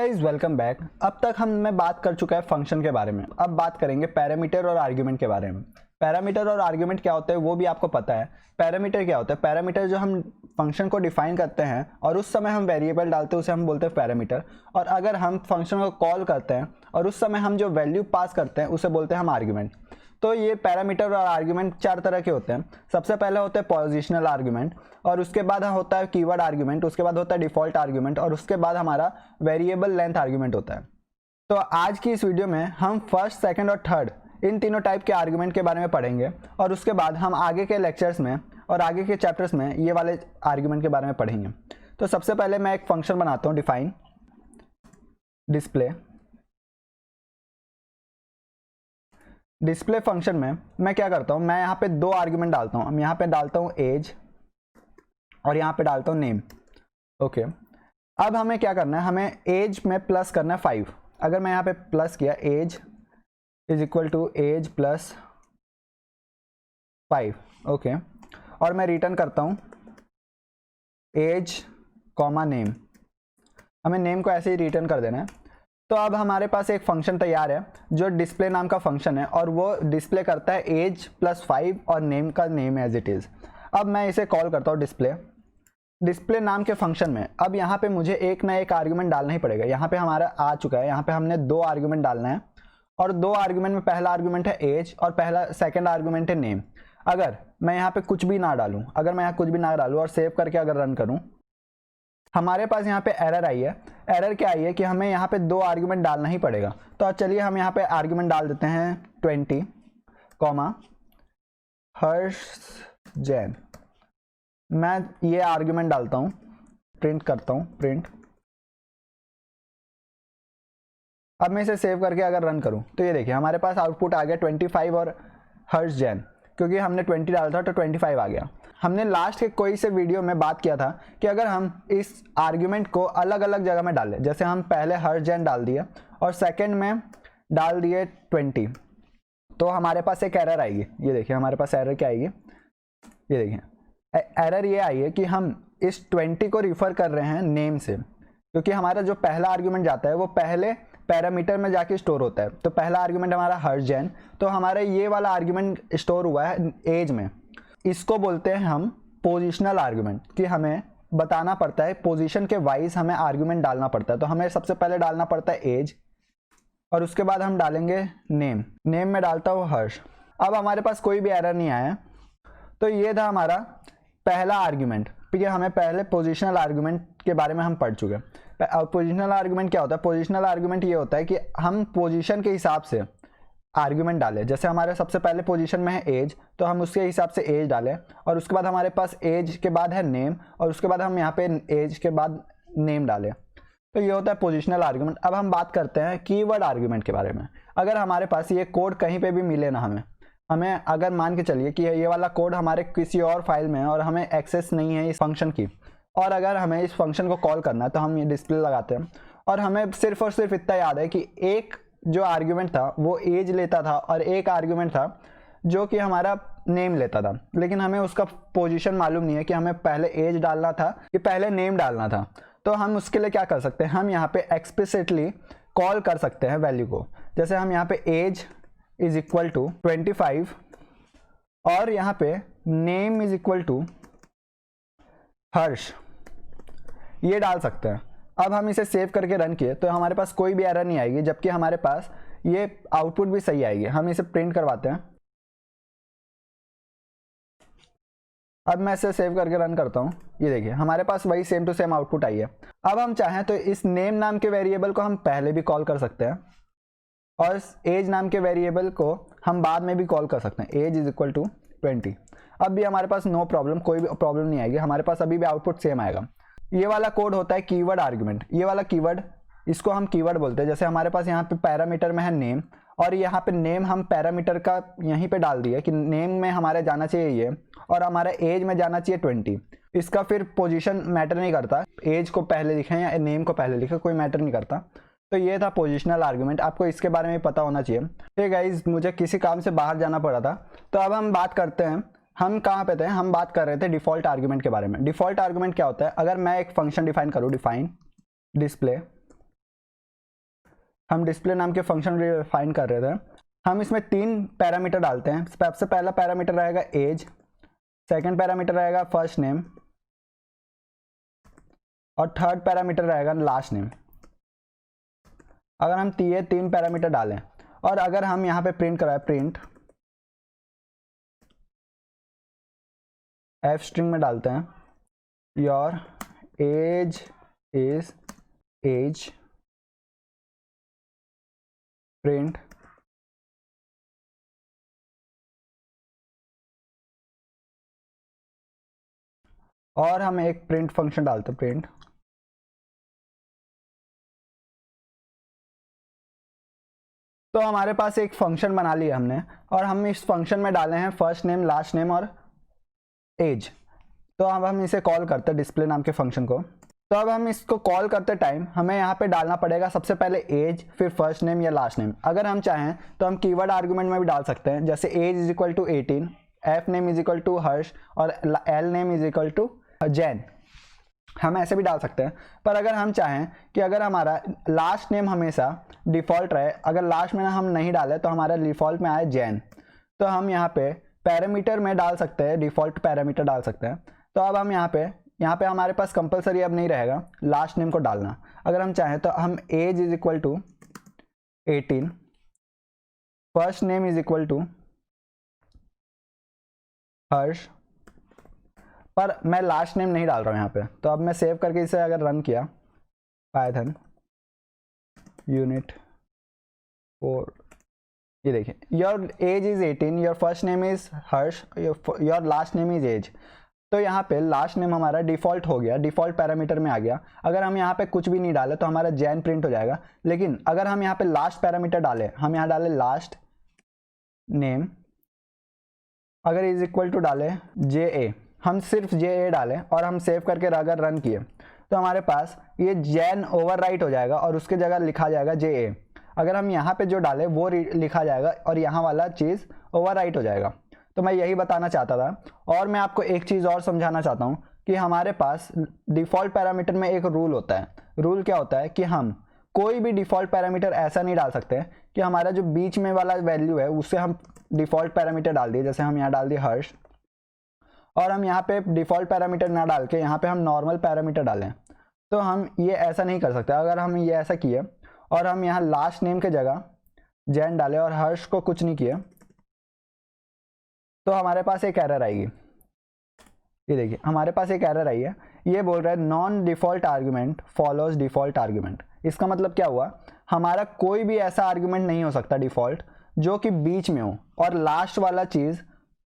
Guys welcome back. अब तक मैं बात कर चुका है फंक्शन के बारे में। अब बात करेंगे पैरामीटर और आर्ग्यूमेंट के बारे में। पैरामीटर और आर्ग्यूमेंट क्या होते हैं वो भी आपको पता है। पैरामीटर क्या होता है? पैरामीटर जो हम फंक्शन को डिफाइन करते हैं और उस समय हम वेरिएबल डालते हैं उसे हम बोलते हैं पैरामीटर। और अगर हम फंक्शन को कॉल करते हैं और उस समय हम जो वैल्यू पास करते हैं उसे बोलते हैं हम आर्ग्यूमेंट। तो ये पैरामीटर और आर्ग्यूमेंट चार तरह के होते हैं। सबसे पहले होते हैं पोजिशनल आर्ग्यूमेंट, और उसके बाद होता है कीवर्ड आर्ग्यूमेंट, उसके बाद होता है डिफॉल्ट आर्ग्यूमेंट, और उसके बाद हमारा वेरिएबल लेंथ आर्ग्यूमेंट होता है। तो आज की इस वीडियो में हम फर्स्ट, सेकंड और थर्ड इन तीनों टाइप के आर्ग्यूमेंट के बारे में पढ़ेंगे, और उसके बाद हम आगे के लेक्चर्स में और आगे के चैप्टर्स में ये वाले आर्ग्यूमेंट के बारे में पढ़ेंगे। तो सबसे पहले मैं एक फंक्शन बनाता हूँ, डिफाइन डिस्प्ले फंक्शन में मैं क्या करता हूँ, मैं यहाँ पे दो आर्ग्यूमेंट डालता हूँ। मैं यहाँ पे डालता हूँ एज और यहाँ पे डालता हूँ नेम। ओके, अब हमें क्या करना है, हमें एज में प्लस करना है 5। अगर मैं यहाँ पे प्लस किया age is equal to age plus 5, okay, और मैं रिटर्न करता हूँ एज कॉमा नेम। हमें नेम को ऐसे ही रिटर्न कर देना है। तो अब हमारे पास एक फंक्शन तैयार है जो डिस्प्ले नाम का फंक्शन है, और वो डिस्प्ले करता है एज प्लस 5 और नेम का नेम एज इट इज़। अब मैं इसे कॉल करता हूँ डिस्प्ले नाम के फंक्शन में। अब यहाँ पे मुझे एक ना एक आर्ग्यूमेंट डालना ही पड़ेगा। यहाँ पे हमारा आ चुका है, यहाँ पे हमने दो आर्ग्यूमेंट डालना है, और दो आर्ग्यूमेंट में पहला आर्ग्यूमेंट है एज और सेकेंड आर्ग्यूमेंट है नेम। अगर मैं यहाँ पे कुछ भी ना डालूँ, और सेव करके अगर रन करूँ, हमारे पास यहाँ पे एरर आई है। एरर क्या आई है कि हमें यहाँ पे दो आर्ग्यूमेंट डालना ही पड़ेगा। तो चलिए हम यहाँ पे आर्ग्यूमेंट डाल देते हैं 20 कॉमा हर्ष जैन। मैं ये आर्ग्यूमेंट डालता हूँ, प्रिंट करता हूँ, प्रिंट। अब मैं इसे सेव करके अगर रन करूँ तो ये देखिए हमारे पास आउटपुट आ गया 25 और हर्ष जैन, क्योंकि हमने 20 डाला था तो 25 आ गया। हमने लास्ट के कोई से वीडियो में बात किया था कि अगर हम इस आर्ग्यूमेंट को अलग अलग जगह में डालें, जैसे हम पहले हर्ष जैन डाल दिए और सेकंड में डाल दिए 20, तो हमारे पास एक एरर आएगी। ये देखिए हमारे पास एरर क्या आएगी, ये देखिए एरर ये आई है कि हम इस 20 को रिफ़र कर रहे हैं नेम से, क्योंकि हमारा जो पहला आर्ग्यूमेंट जाता है वो पहले पैरामीटर में जाके स्टोर होता है। तो पहला आर्ग्यूमेंट हमारा हर्ष जैन, तो हमारा ये वाला आर्ग्यूमेंट स्टोर हुआ है एज में। इसको बोलते हैं हम पोजिशनल आर्ग्यूमेंट, कि हमें बताना पड़ता है पोजीशन के वाइज हमें आर्ग्यूमेंट डालना पड़ता है। तो हमें सबसे पहले डालना पड़ता है एज, और उसके बाद हम डालेंगे नेम। नेम में डालता हूँ हर्ष। अब हमारे पास कोई भी एरर नहीं आया। तो ये था हमारा पहला आर्ग्यूमेंट। ठीक है, हमें पहले पोजिशनल आर्ग्यूमेंट के बारे में हम पढ़ चुके हैं। अब पोजिशनल आर्ग्यूमेंट क्या होता है? पोजिशनल आर्ग्यूमेंट ये होता है कि हम पोजीशन के हिसाब से आर्ग्यूमेंट डालें। जैसे हमारे सबसे पहले पोजीशन में है एज, तो हम उसके हिसाब से एज डालें, और उसके बाद हमारे पास एज के बाद है नेम, और उसके बाद हम यहाँ पे एज के बाद नेम डालें। तो ये होता है पोजीशनल आर्ग्यूमेंट। अब हम बात करते हैं कीवर्ड आर्ग्यूमेंट के बारे में। अगर हमारे पास ये कोड कहीं पे भी मिले ना, हमें अगर मान के चलिए कि ये वाला कोड हमारे किसी और फाइल में है और हमें एक्सेस नहीं है इस फंक्शन की, और अगर हमें इस फंक्शन को कॉल करना है तो हम ये डिस्प्ले लगाते हैं, और हमें सिर्फ और सिर्फ इतना याद है कि एक जो आर्ग्यूमेंट था वो एज लेता था और एक आर्ग्यूमेंट था जो कि हमारा नेम लेता था, लेकिन हमें उसका पोजीशन मालूम नहीं है कि हमें पहले एज डालना था कि पहले नेम डालना था। तो हम उसके लिए क्या कर सकते हैं, हम यहाँ पे एक्सप्लिसिटली कॉल कर सकते हैं वैल्यू को। जैसे हम यहाँ पे एज इज इक्वल टू 25 और यहाँ पे नेम इज इक्वल टू हर्ष, ये डाल सकते हैं। अब हम इसे सेव करके रन किए तो हमारे पास कोई भी एरर नहीं आएगी, जबकि हमारे पास ये आउटपुट भी सही आएगी। हम इसे प्रिंट करवाते हैं। अब मैं इसे सेव करके रन करता हूँ। ये देखिए हमारे पास वही सेम टू सेम आउटपुट आई है। अब हम चाहें तो इस नेम नाम के वेरिएबल को हम पहले भी कॉल कर सकते हैं, और एज नाम के वेरिएबल को हम बाद में भी कॉल कर सकते हैं, एज इज इक्वल टू 20। अब भी हमारे पास नो प्रॉब्लम, कोई भी प्रॉब्लम नहीं आएगी, हमारे पास अभी भी आउटपुट सेम आएगा। ये वाला कोड होता है कीवर्ड आर्ग्यूमेंट। ये वाला कीवर्ड, इसको हम कीवर्ड बोलते हैं। जैसे हमारे पास यहाँ पे पैरामीटर में है नेम, और यहाँ पे नेम हम पैरामीटर का यहीं पे डाल दिया कि नेम में हमारे जाना चाहिए ये, और हमारे एज में जाना चाहिए 20। इसका फिर पोजीशन मैटर नहीं करता, एज को पहले लिखें या नेम को पहले लिखें, कोई मैटर नहीं करता। तो ये था पोजिशनल आर्ग्यूमेंट। आपको इसके बारे में पता होना चाहिए। ठीक गाइज, मुझे किसी काम से बाहर जाना पड़ा था, तो अब हम बात करते हैं हम कहाँ पे थे, हम बात कर रहे थे डिफॉल्ट आर्ग्यूमेंट के बारे में। डिफॉल्ट आर्ग्यूमेंट क्या होता है? अगर मैं एक फंक्शन डिफाइन करूँ, डिफाइन डिस्प्ले हम डिस्प्ले नाम के फंक्शन डिफाइन कर रहे थे। हम इसमें 3 पैरामीटर डालते हैं। सबसे पहला पैरामीटर रहेगा एज, सेकंड पैरामीटर रहेगा फर्स्ट नेम और थर्ड पैरामीटर रहेगा लास्ट नेम। अगर हम ये 3 पैरामीटर डालें और अगर हम यहाँ पे प्रिंट कराएं, प्रिंट एफ स्ट्रिंग में डालते हैं your age is age, print और हम एक प्रिंट फंक्शन डालते हैं, प्रिंट तो हमारे पास एक फंक्शन बना लिया हमने और हम इस फंक्शन में डाले हैं फर्स्ट नेम, लास्ट नेम और एज। तो अब हम इसे कॉल करते हैं डिस्प्ले नाम के फंक्शन को। तो अब हम इसको कॉल करते टाइम हमें यहाँ पे डालना पड़ेगा सबसे पहले एज, फिर फर्स्ट नेम या लास्ट नेम। अगर हम चाहें तो हम कीवर्ड आर्गुमेंट में भी डाल सकते हैं, जैसे age is equal to 18, F name is equal to Harsh और L name is equal to Jain. हम ऐसे भी डाल सकते हैं। पर अगर हम चाहें कि अगर हमारा लास्ट नेम हमेशा डिफ़ॉल्ट रहे, अगर लास्ट में हम नहीं डालें तो हमारा डिफ़ॉल्ट में आए जैन, तो हम यहाँ पे पैरामीटर में डाल सकते हैं, डिफ़ॉल्ट पैरामीटर डाल सकते हैं। तो अब हम यहाँ पे हमारे पास कंपलसरी अब नहीं रहेगा लास्ट नेम को डालना। अगर हम चाहें तो हम age is equal to 18, first name is equal to Harsh, पर मैं लास्ट नेम नहीं डाल रहा हूँ यहाँ पे। तो अब मैं सेव करके इसे अगर रन किया, पाइथन यूनिट 4, ये देखिए your age is 18, your first name is Harsh, your last name is age. तो यहाँ पे लास्ट नेम हमारा डिफ़ॉल्ट हो गया, डिफ़ॉल्ट पैरामीटर में आ गया। अगर हम यहाँ पे कुछ भी नहीं डाले तो हमारा जैन प्रिंट हो जाएगा। लेकिन अगर हम यहाँ पे लास्ट पैरामीटर डालें, हम यहाँ डालें लास्ट नेम, अगर इज इक्वल टू डालें JA, हम सिर्फ JA डालें और हम सेव करके अगर रन किए तो हमारे पास ये जैन ओवरराइट हो जाएगा और उसके जगह लिखा जाएगा JA। अगर हम यहाँ पे जो डालें वो लिखा जाएगा और यहाँ वाला चीज़ ओवरराइट हो जाएगा। तो मैं यही बताना चाहता था। और मैं आपको एक चीज़ और समझाना चाहता हूँ कि हमारे पास डिफ़ॉल्ट पैरामीटर में एक रूल होता है। रूल क्या होता है कि हम कोई भी डिफ़ॉल्ट पैरामीटर ऐसा नहीं डाल सकते कि हमारा जो बीच में वाला वैल्यू है उससे हम डिफ़ॉल्ट पैरामीटर डाल दिए। जैसे हम यहाँ डाल दिए हर्ष और हम यहाँ पे डिफ़ॉल्ट पैरामीटर ना डाल के यहाँ पे हम नॉर्मल पैरामीटर डालें, तो हम ये ऐसा नहीं कर सकते। अगर हम ये ऐसा किए और हम यहाँ लास्ट नेम के जगह जैन डाले और हर्ष को कुछ नहीं किए तो हमारे पास एक एरर आएगी। ये देखिए हमारे पास एक एरर आई है, ये बोल रहा है non default argument follows default argument. इसका मतलब क्या हुआ, हमारा कोई भी ऐसा आर्गुमेंट नहीं हो सकता डिफ़ॉल्ट जो कि बीच में हो और लास्ट वाला चीज़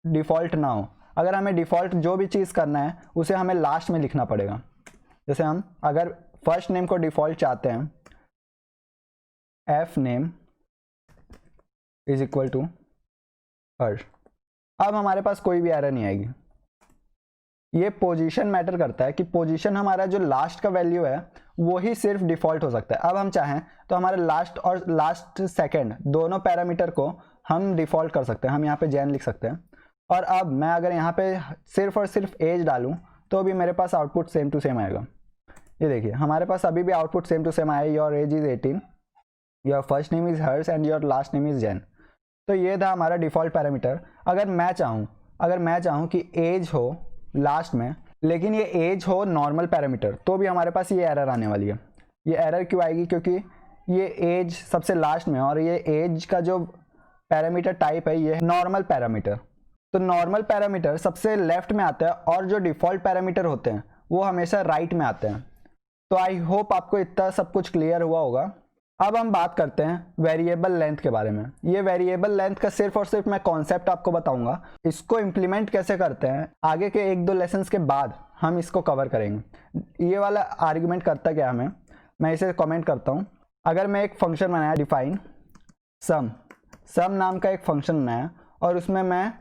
डिफ़ॉल्ट ना हो। अगर हमें डिफ़ॉल्ट जो भी चीज़ करना है उसे हमें लास्ट में लिखना पड़ेगा। जैसे हम अगर फर्स्ट नेम को डिफ़ॉल्ट चाहते हैं, F name is equal to Harsh, अब हमारे पास कोई भी एरर नहीं आएगी। ये पोजीशन मैटर करता है कि पोजीशन हमारा जो लास्ट का वैल्यू है वो ही सिर्फ डिफ़ॉल्ट हो सकता है। अब हम चाहें तो हमारे लास्ट और लास्ट सेकंड दोनों पैरामीटर को हम डिफ़ॉल्ट कर सकते हैं। हम यहाँ पे जैन लिख सकते हैं और अब मैं अगर यहाँ पे सिर्फ और सिर्फ एज डालूँ तो भी मेरे पास आउटपुट सेम टू सेम आएगा। ये देखिए हमारे पास अभी भी आउटपुट सेम टू सेम आया, your age is 18, your first name is Harsh and your last name is Jain. तो ये था हमारा डिफ़ॉल्ट पैरामीटर। अगर मैं चाहूँ कि एज हो लास्ट में लेकिन ये एज हो नॉर्मल पैरामीटर, तो भी हमारे पास ये एरर आने वाली है। ये एरर क्यों आएगी, क्योंकि ये एज सबसे लास्ट में और ये एज का जो पैरामीटर टाइप है ये नॉर्मल पैरामीटर। तो नॉर्मल पैरामीटर सबसे लेफ्ट में आता है और जो डिफ़ॉल्ट पैरामीटर होते हैं वो हमेशा राइट में आते हैं। तो आई होप आपको इतना सब कुछ क्लियर हुआ होगा। अब हम बात करते हैं वेरिएबल लेंथ के बारे में। ये वेरिएबल लेंथ का सिर्फ और सिर्फ मैं कॉन्सेप्ट आपको बताऊंगा, इसको इम्प्लीमेंट कैसे करते हैं आगे के 1-2 लेसन्स के बाद हम इसको कवर करेंगे। ये वाला आर्ग्यूमेंट करता क्या हमें, मैं इसे कमेंट करता हूँ। अगर मैं एक फंक्शन बनाया डिफाइन सम नाम का एक फंक्शन बनाया और उसमें मैं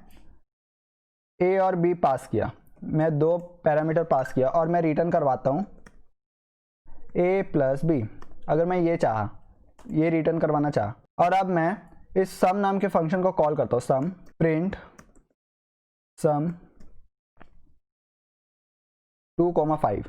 ए और बी पास किया, मैं 2 पैरामीटर पास किया और मैं रिटर्न करवाता हूँ ए प्लस बी। अगर मैं ये रिटर्न करवाना चाहा और अब मैं इस सम नाम के फंक्शन को कॉल करता हूँ, सम प्रिंट सम 2,5,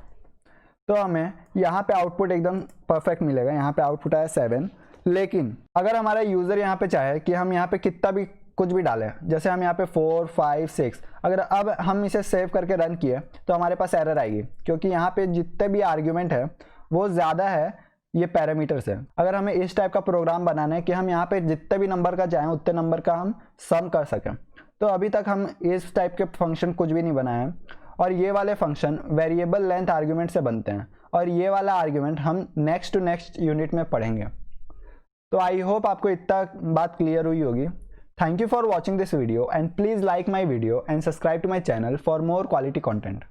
तो हमें यहाँ पे आउटपुट एकदम परफेक्ट मिलेगा। यहाँ पे आउटपुट आया 7, लेकिन अगर हमारा यूज़र यहाँ पे चाहे कि हम यहाँ पे कितना भी कुछ भी डालें, जैसे हम यहाँ पे 4, 5, 6, अगर अब हम इसे सेव करके रन किए तो हमारे पास एरर आएगी, क्योंकि यहाँ पे जितने भी आर्ग्यूमेंट है वो ज़्यादा है ये पैरामीटर से। अगर हमें इस टाइप का प्रोग्राम बनाना है कि हम यहाँ पे जितने भी नंबर का चाहें उतने नंबर का हम सम कर सकें, तो अभी तक हम इस टाइप के फंक्शन कुछ भी नहीं बनाए हैं। और ये वाले फंक्शन वेरिएबल लेंथ आर्ग्यूमेंट से बनते हैं, और ये वाला आर्ग्यूमेंट हम नेक्स्ट टू नेक्स्ट यूनिट में पढ़ेंगे। तो आई होप आपको इतना बात क्लियर हुई होगी। Thank you for watching this video and please like my video and subscribe to my channel for more quality content.